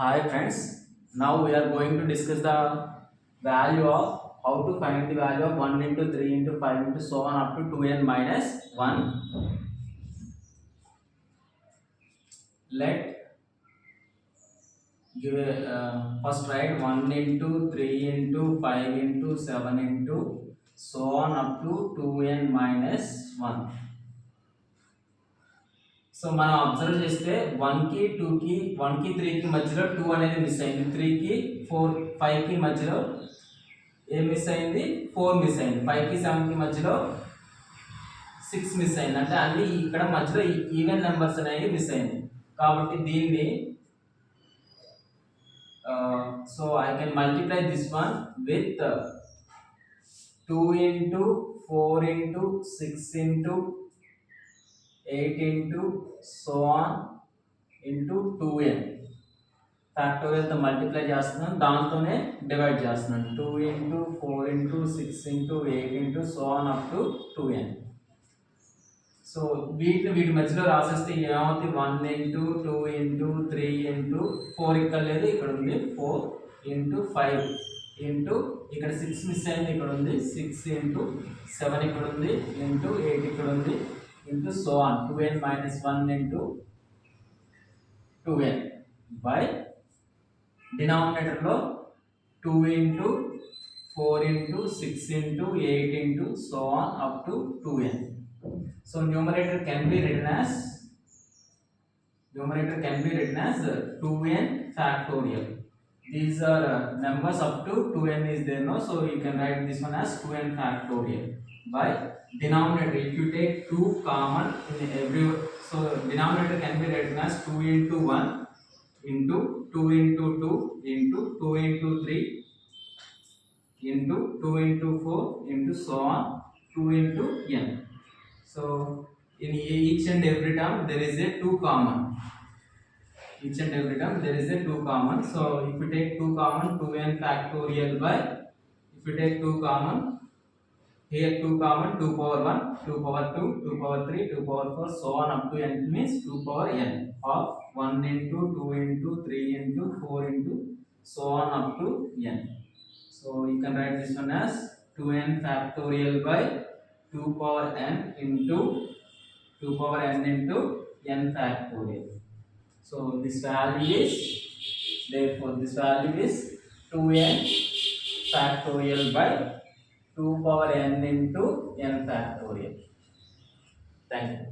Hi friends, now we are going to discuss the value of how to find the value of 1 into 3 into 5 into so on up to 2n minus 1. Let give a, first write 1 into 3 into 5 into 7 into so on up to 2n minus 1. So మనం observe చేస్తే 1 కి 2 కి 1 కి 3 కి మధ్యలో 2 అనేది miss అయింది, 3 కి 4 5 కి మధ్యలో ఏం మిస్ అయింది, 4 మిస్ అయింది, 5 కి 7 కి మధ్యలో 6 మిస్ అయింది. అంటే అన్ని ఇక్కడ మధ్యలో ఈవెన్ నెంబర్స్ అనేవి మిస్ అయింది. కాబట్టి దీన్ని so I can multiply this one with 2 into 4 into 6 into 8 into so on into 2n factorial తో మల్టిప్లై చేస్తున్నాను, దాంతోనే డివైడ్ చేస్తున్నాను. 2 into 4 into 6 into 8 into so on up to 2n. So వీటి మధ్యలో రాసేస్తే ఏమవుతుంది, 1 into 2 into 3 into 4 ఇక్కడ లేదు, ఇక్కడ ఉంది 4 into 5 into ఇక్కడ 6 మిస్ అయింది, ఇక్కడ ఉంది 6 into 7 ఇక్కడ ఉంది into 8 ఇక్కడ ఉంది into so on 2n minus 1 into 2n by డినామినేటర్లో 2 into 4 into 6 into 8 into so on up to 2n. So numerator can be written as 2n factorial. These are numbers up to 2n is there, no? So you can write this one as 2n factorial by denominator. If you take 2 common in every, so denominator can be written as 2 into 1 into 2 into 2 into 2 into 3 into 2 into 4 into so on 2 into n. So in each and every term there is a 2 common. Each and every term there is a 2 common. So if you take 2 common, 2n factorial by, if you take 2 common, here 2 common, 2 power 1, 2 power 2, 2 power 3, 2 power 4, so on up to n means 2 power n of 1 into 2 into 3 into 4 into so on up to n. So you can write this one as 2n factorial by 2 power n into 2 power n into n factorial. So this value is, therefore this value is 2n factorial by 2 power n into n factorial. Thank you.